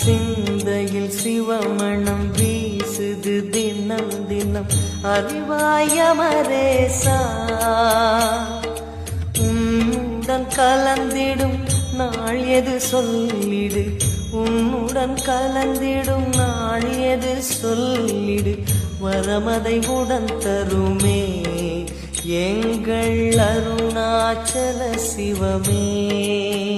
சிந்தையில் சிவமணம் வீசுது தினம் தினம் அறிவாய மரேசா உன்னுடன் கலந்திடும் நாள் எது சொல்லிடு உன்னுடன் கலந்திடும் நாள் எது சொல்லிடு வரமதை உடன் தருமே எங்கள் அருணாச்சல சிவமே.